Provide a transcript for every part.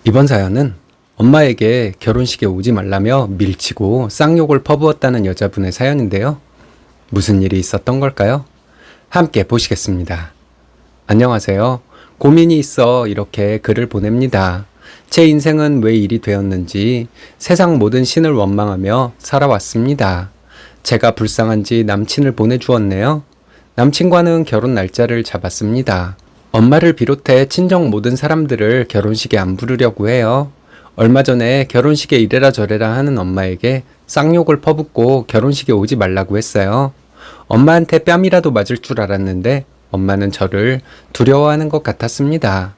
이번 사연은 엄마에게 결혼식에 오지 말라며 밀치고 쌍욕을 퍼부었다는 여자분의 사연인데요. 무슨 일이 있었던 걸까요? 함께 보시겠습니다. 안녕하세요. 고민이 있어 이렇게 글을 보냅니다. 제 인생은 왜 일이 되었는지 세상 모든 신을 원망하며 살아왔습니다. 제가 불쌍한지 남친을 보내주었네요. 남친과는 결혼 날짜를 잡았습니다. 엄마를 비롯해 친정 모든 사람들을 결혼식에 안 부르려고 해요. 얼마 전에 결혼식에 이래라 저래라 하는 엄마에게 쌍욕을 퍼붓고 결혼식에 오지 말라고 했어요. 엄마한테 뺨이라도 맞을 줄 알았는데 엄마는 저를 두려워하는 것 같았습니다.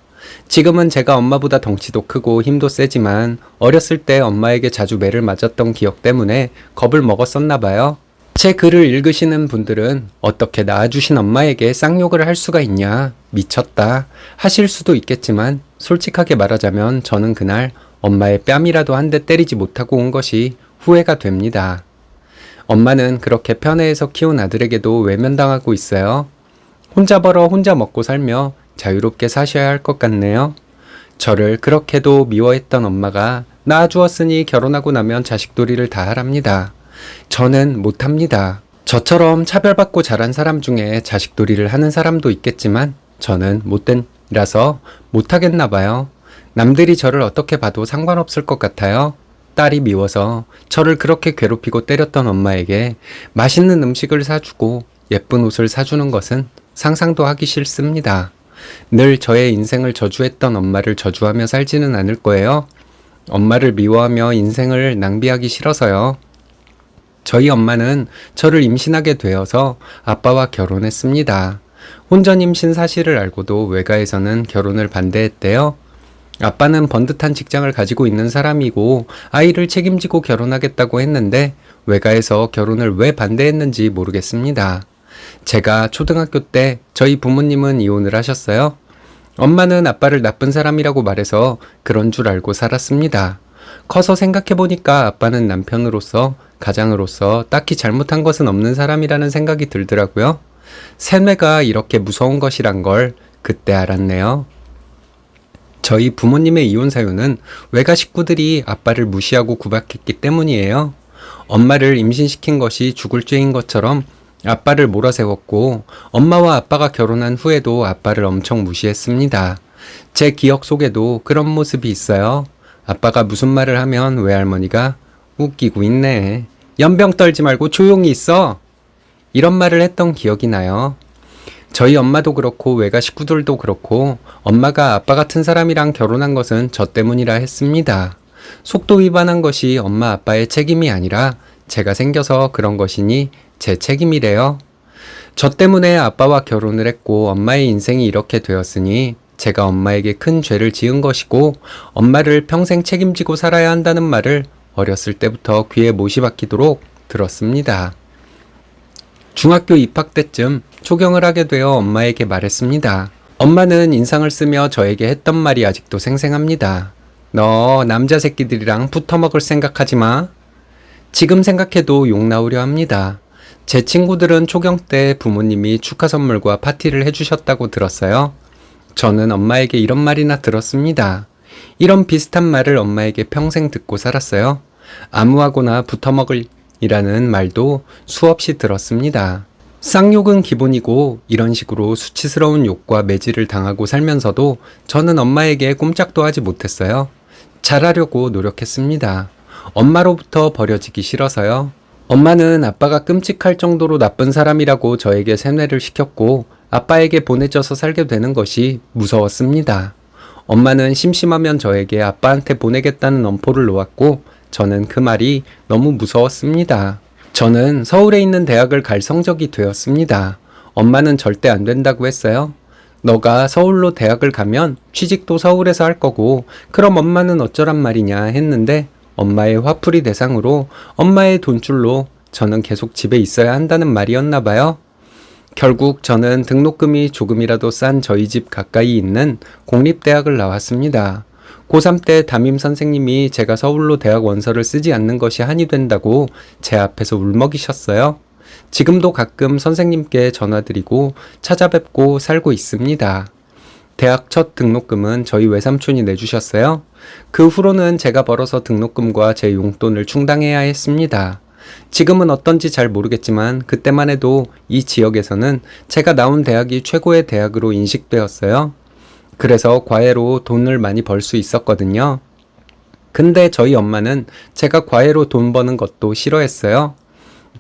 지금은 제가 엄마보다 덩치도 크고 힘도 세지만 어렸을 때 엄마에게 자주 매를 맞았던 기억 때문에 겁을 먹었었나 봐요. 제 글을 읽으시는 분들은 어떻게 낳아주신 엄마에게 쌍욕을 할 수가 있냐, 미쳤다 하실 수도 있겠지만 솔직하게 말하자면 저는 그날 엄마의 뺨이라도 한 대 때리지 못하고 온 것이 후회가 됩니다. 엄마는 그렇게 편애해서 키운 아들에게도 외면당하고 있어요. 혼자 벌어 혼자 먹고 살며 자유롭게 사셔야 할 것 같네요. 저를 그렇게도 미워했던 엄마가 낳아주었으니 결혼하고 나면 자식도리를 다 하랍니다. 저는 못합니다. 저처럼 차별받고 자란 사람 중에 자식도리를 하는 사람도 있겠지만 저는 못된이라서 못하겠나 봐요. 남들이 저를 어떻게 봐도 상관없을 것 같아요. 딸이 미워서 저를 그렇게 괴롭히고 때렸던 엄마에게 맛있는 음식을 사주고 예쁜 옷을 사주는 것은 상상도 하기 싫습니다. 늘 저의 인생을 저주했던 엄마를 저주하며 살지는 않을 거예요. 엄마를 미워하며 인생을 낭비하기 싫어서요. 저희 엄마는 저를 임신하게 되어서 아빠와 결혼했습니다. 혼전 임신 사실을 알고도 외가에서는 결혼을 반대했대요. 아빠는 번듯한 직장을 가지고 있는 사람이고 아이를 책임지고 결혼하겠다고 했는데 외가에서 결혼을 왜 반대했는지 모르겠습니다. 제가 초등학교 때 저희 부모님은 이혼을 하셨어요. 엄마는 아빠를 나쁜 사람이라고 말해서 그런 줄 알고 살았습니다. 커서 생각해보니까 아빠는 남편으로서 가장으로서 딱히 잘못한 것은 없는 사람이라는 생각이 들더라고요. 세뇌가 이렇게 무서운 것이란 걸 그때 알았네요. 저희 부모님의 이혼 사유는 외가 식구들이 아빠를 무시하고 구박했기 때문이에요. 엄마를 임신시킨 것이 죽을 죄인 것처럼 아빠를 몰아세웠고 엄마와 아빠가 결혼한 후에도 아빠를 엄청 무시했습니다. 제 기억 속에도 그런 모습이 있어요. 아빠가 무슨 말을 하면 외할머니가 웃기고 있네. 연병 떨지 말고 조용히 있어. 이런 말을 했던 기억이 나요. 저희 엄마도 그렇고 외가 식구들도 그렇고 엄마가 아빠 같은 사람이랑 결혼한 것은 저 때문이라 했습니다. 속도 위반한 것이 엄마 아빠의 책임이 아니라 제가 생겨서 그런 것이니 제 책임이래요. 저 때문에 아빠와 결혼을 했고 엄마의 인생이 이렇게 되었으니 제가 엄마에게 큰 죄를 지은 것이고 엄마를 평생 책임지고 살아야 한다는 말을 어렸을 때부터 귀에 못이 박히도록 들었습니다. 중학교 입학 때쯤 초경을 하게 되어 엄마에게 말했습니다. 엄마는 인상을 쓰며 저에게 했던 말이 아직도 생생합니다. 너 남자 새끼들이랑 붙어먹을 생각하지 마. 지금 생각해도 욕 나오려 합니다. 제 친구들은 초경 때 부모님이 축하 선물과 파티를 해주셨다고 들었어요. 저는 엄마에게 이런 말이나 들었습니다. 이런 비슷한 말을 엄마에게 평생 듣고 살았어요. 아무하고나 붙어먹을 이라는 말도 수없이 들었습니다. 쌍욕은 기본이고 이런 식으로 수치스러운 욕과 매질을 당하고 살면서도 저는 엄마에게 꼼짝도 하지 못했어요. 잘하려고 노력했습니다. 엄마로부터 버려지기 싫어서요. 엄마는 아빠가 끔찍할 정도로 나쁜 사람이라고 저에게 세뇌를 시켰고 아빠에게 보내져서 살게 되는 것이 무서웠습니다. 엄마는 심심하면 저에게 아빠한테 보내겠다는 엄포를 놓았고 저는 그 말이 너무 무서웠습니다. 저는 서울에 있는 대학을 갈 성적이 되었습니다. 엄마는 절대 안 된다고 했어요. 너가 서울로 대학을 가면 취직도 서울에서 할 거고 그럼 엄마는 어쩌란 말이냐 했는데 엄마의 화풀이 대상으로 엄마의 돈줄로 저는 계속 집에 있어야 한다는 말이었나 봐요. 결국 저는 등록금이 조금이라도 싼 저희 집 가까이 있는 공립대학을 나왔습니다. 고3 때 담임 선생님이 제가 서울로 대학 원서를 쓰지 않는 것이 한이 된다고 제 앞에서 울먹이셨어요. 지금도 가끔 선생님께 전화드리고 찾아뵙고 살고 있습니다. 대학 첫 등록금은 저희 외삼촌이 내주셨어요. 그 후로는 제가 벌어서 등록금과 제 용돈을 충당해야 했습니다. 지금은 어떤지 잘 모르겠지만 그때만 해도 이 지역에서는 제가 나온 대학이 최고의 대학으로 인식되었어요. 그래서 과외로 돈을 많이 벌 수 있었거든요. 근데 저희 엄마는 제가 과외로 돈 버는 것도 싫어했어요.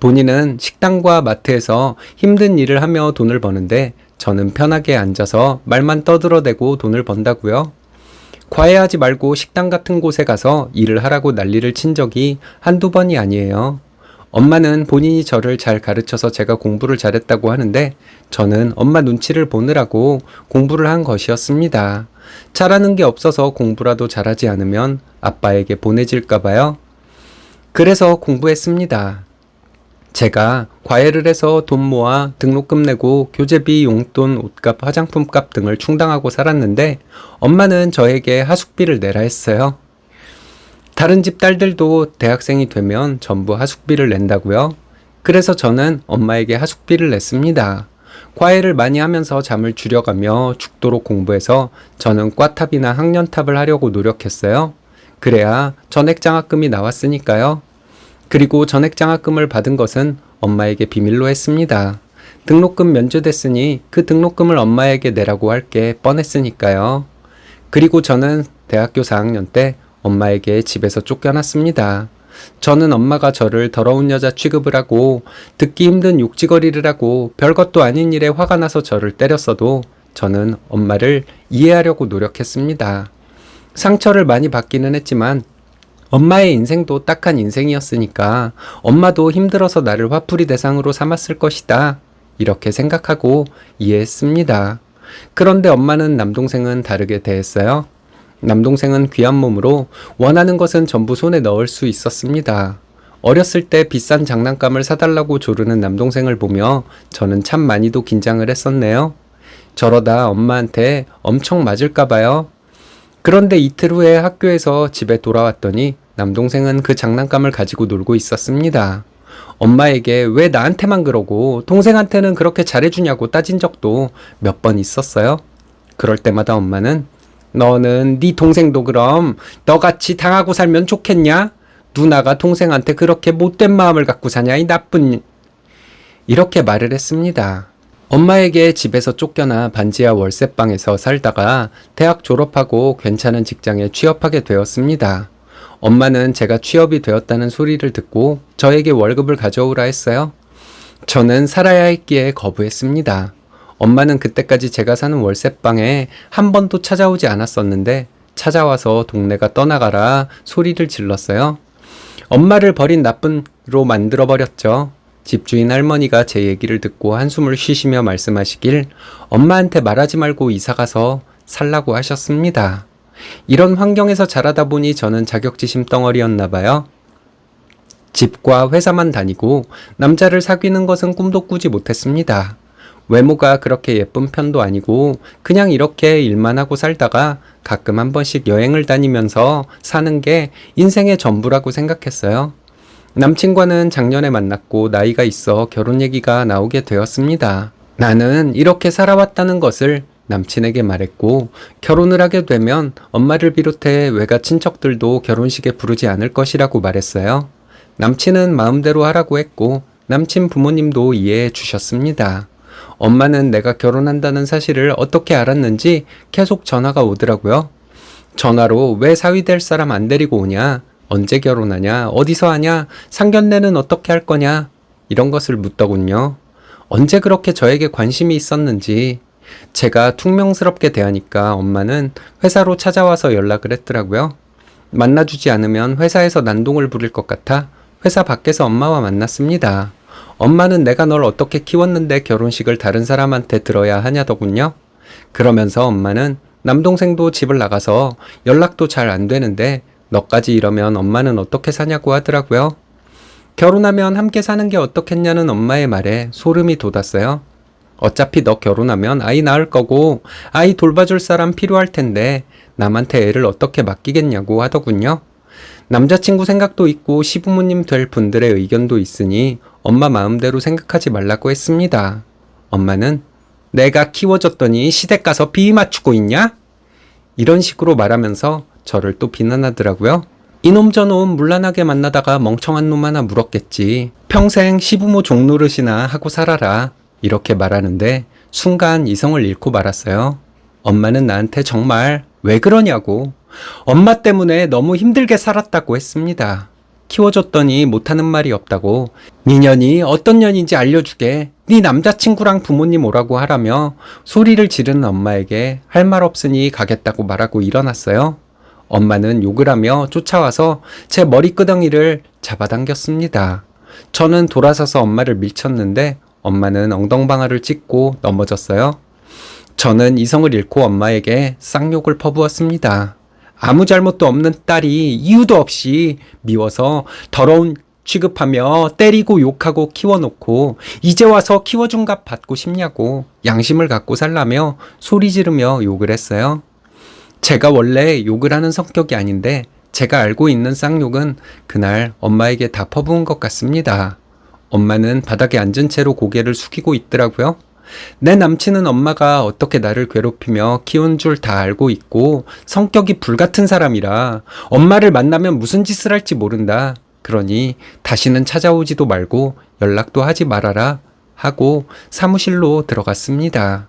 본인은 식당과 마트에서 힘든 일을 하며 돈을 버는데 저는 편하게 앉아서 말만 떠들어대고 돈을 번다고요. 과외하지 말고 식당 같은 곳에 가서 일을 하라고 난리를 친 적이 한두 번이 아니에요. 엄마는 본인이 저를 잘 가르쳐서 제가 공부를 잘했다고 하는데 저는 엄마 눈치를 보느라고 공부를 한 것이었습니다. 잘하는 게 없어서 공부라도 잘하지 않으면 아빠에게 보내질까 봐요. 그래서 공부했습니다. 제가 과외를 해서 돈 모아 등록금 내고 교재비, 용돈, 옷값, 화장품값 등을 충당하고 살았는데 엄마는 저에게 하숙비를 내라 했어요. 다른 집 딸들도 대학생이 되면 전부 하숙비를 낸다고요. 그래서 저는 엄마에게 하숙비를 냈습니다. 과외를 많이 하면서 잠을 줄여가며 죽도록 공부해서 저는 과탑이나 학년탑을 하려고 노력했어요. 그래야 전액장학금이 나왔으니까요. 그리고 전액장학금을 받은 것은 엄마에게 비밀로 했습니다. 등록금 면제됐으니 그 등록금을 엄마에게 내라고 할 게 뻔했으니까요. 그리고 저는 대학교 4학년 때 엄마에게 집에서 쫓겨났습니다. 저는 엄마가 저를 더러운 여자 취급을 하고 듣기 힘든 욕지거리를 하고 별것도 아닌 일에 화가 나서 저를 때렸어도 저는 엄마를 이해하려고 노력했습니다. 상처를 많이 받기는 했지만 엄마의 인생도 딱한 인생이었으니까 엄마도 힘들어서 나를 화풀이 대상으로 삼았을 것이다. 이렇게 생각하고 이해했습니다. 그런데 엄마는 남동생은 다르게 대했어요. 남동생은 귀한 몸으로 원하는 것은 전부 손에 넣을 수 있었습니다. 어렸을 때 비싼 장난감을 사달라고 조르는 남동생을 보며 저는 참 많이도 긴장을 했었네요. 저러다 엄마한테 엄청 맞을까 봐요. 그런데 이틀 후에 학교에서 집에 돌아왔더니 남동생은 그 장난감을 가지고 놀고 있었습니다. 엄마에게 왜 나한테만 그러고 동생한테는 그렇게 잘해주냐고 따진 적도 몇 번 있었어요. 그럴 때마다 엄마는 너는 네 동생도 그럼 너같이 당하고 살면 좋겠냐? 누나가 동생한테 그렇게 못된 마음을 갖고 사냐 이 나쁜... 이렇게 말을 했습니다. 엄마에게 집에서 쫓겨나 반지하 월세방에서 살다가 대학 졸업하고 괜찮은 직장에 취업하게 되었습니다. 엄마는 제가 취업이 되었다는 소리를 듣고 저에게 월급을 가져오라 했어요. 저는 살아야 했기에 거부했습니다. 엄마는 그때까지 제가 사는 월세방에 한 번도 찾아오지 않았었는데 찾아와서 동네가 떠나가라 소리를 질렀어요. 엄마를 버린 나쁜로 만들어버렸죠. 집주인 할머니가 제 얘기를 듣고 한숨을 쉬시며 말씀하시길 엄마한테 말하지 말고 이사가서 살라고 하셨습니다. 이런 환경에서 자라다 보니 저는 자격지심 덩어리였나 봐요. 집과 회사만 다니고 남자를 사귀는 것은 꿈도 꾸지 못했습니다. 외모가 그렇게 예쁜 편도 아니고 그냥 이렇게 일만 하고 살다가 가끔 한 번씩 여행을 다니면서 사는 게 인생의 전부라고 생각했어요. 남친과는 작년에 만났고 나이가 있어 결혼 얘기가 나오게 되었습니다. 나는 이렇게 살아왔다는 것을 남친에게 말했고 결혼을 하게 되면 엄마를 비롯해 외가 친척들도 결혼식에 부르지 않을 것이라고 말했어요. 남친은 마음대로 하라고 했고 남친 부모님도 이해해 주셨습니다. 엄마는 내가 결혼한다는 사실을 어떻게 알았는지 계속 전화가 오더라고요. 전화로 왜 사위 될 사람 안 데리고 오냐? 언제 결혼하냐? 어디서 하냐? 상견례는 어떻게 할 거냐? 이런 것을 묻더군요. 언제 그렇게 저에게 관심이 있었는지 제가 퉁명스럽게 대하니까 엄마는 회사로 찾아와서 연락을 했더라고요. 만나주지 않으면 회사에서 난동을 부릴 것 같아 회사 밖에서 엄마와 만났습니다. 엄마는 내가 널 어떻게 키웠는데 결혼식을 다른 사람한테 들어야 하냐더군요. 그러면서 엄마는 남동생도 집을 나가서 연락도 잘 안 되는데 너까지 이러면 엄마는 어떻게 사냐고 하더라고요. 결혼하면 함께 사는 게 어떻겠냐는 엄마의 말에 소름이 돋았어요. 어차피 너 결혼하면 아이 낳을 거고 아이 돌봐줄 사람 필요할 텐데 남한테 애를 어떻게 맡기겠냐고 하더군요. 남자친구 생각도 있고 시부모님 될 분들의 의견도 있으니 엄마 마음대로 생각하지 말라고 했습니다. 엄마는 내가 키워줬더니 시댁 가서 비위 맞추고 있냐? 이런 식으로 말하면서 저를 또 비난하더라고요. 이놈 저놈 문란하게 만나다가 멍청한 놈 하나 물었겠지. 평생 시부모 종노릇이나 하고 살아라. 이렇게 말하는데 순간 이성을 잃고 말았어요. 엄마는 나한테 정말 왜 그러냐고. 엄마 때문에 너무 힘들게 살았다고 했습니다. 키워줬더니 못하는 말이 없다고. 네 년이 어떤 년인지 알려주게. 네 남자친구랑 부모님 오라고 하라며 소리를 지르는 엄마에게 할 말 없으니 가겠다고 말하고 일어났어요. 엄마는 욕을 하며 쫓아와서 제 머리끄덩이를 잡아당겼습니다. 저는 돌아서서 엄마를 밀쳤는데 엄마는 엉덩방아를 찍고 넘어졌어요. 저는 이성을 잃고 엄마에게 쌍욕을 퍼부었습니다. 아무 잘못도 없는 딸이 이유도 없이 미워서 더러운 취급하며 때리고 욕하고 키워놓고 이제 와서 키워준 값 받고 싶냐고 양심을 갖고 살라며 소리 지르며 욕을 했어요. 제가 원래 욕을 하는 성격이 아닌데 제가 알고 있는 쌍욕은 그날 엄마에게 다 퍼부은 것 같습니다. 엄마는 바닥에 앉은 채로 고개를 숙이고 있더라고요. 내 남친은 엄마가 어떻게 나를 괴롭히며 키운 줄 다 알고 있고 성격이 불같은 사람이라 엄마를 만나면 무슨 짓을 할지 모른다. 그러니 다시는 찾아오지도 말고 연락도 하지 말아라 하고 사무실로 들어갔습니다.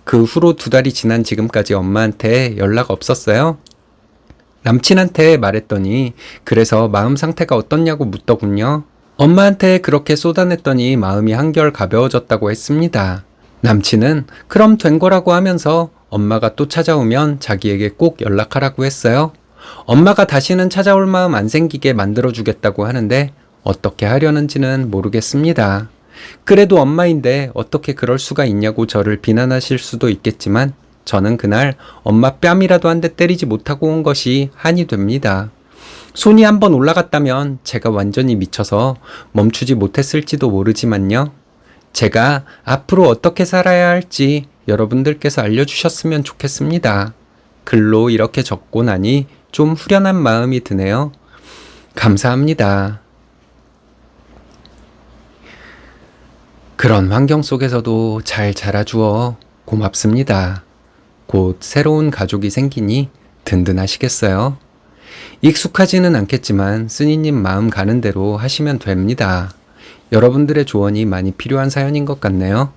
그 후로 2달이 지난 지금까지 엄마한테 연락 없었어요. 남친한테 말했더니 그래서 마음 상태가 어떻냐고 묻더군요. 엄마한테 그렇게 쏟아냈더니 마음이 한결 가벼워졌다고 했습니다. 남친은 그럼 된 거라고 하면서 엄마가 또 찾아오면 자기에게 꼭 연락하라고 했어요. 엄마가 다시는 찾아올 마음 안 생기게 만들어주겠다고 하는데 어떻게 하려는지는 모르겠습니다. 그래도 엄마인데 어떻게 그럴 수가 있냐고 저를 비난하실 수도 있겠지만 저는 그날 엄마 뺨이라도 한 대 때리지 못하고 온 것이 한이 됩니다. 손이 한번 올라갔다면 제가 완전히 미쳐서 멈추지 못했을지도 모르지만요. 제가 앞으로 어떻게 살아야 할지 여러분들께서 알려주셨으면 좋겠습니다. 글로 이렇게 적고 나니 좀 후련한 마음이 드네요. 감사합니다. 그런 환경 속에서도 잘 자라주어 고맙습니다. 곧 새로운 가족이 생기니 든든하시겠어요? 익숙하지는 않겠지만 스니님 마음 가는 대로 하시면 됩니다. 여러분들의 조언이 많이 필요한 사연인 것 같네요.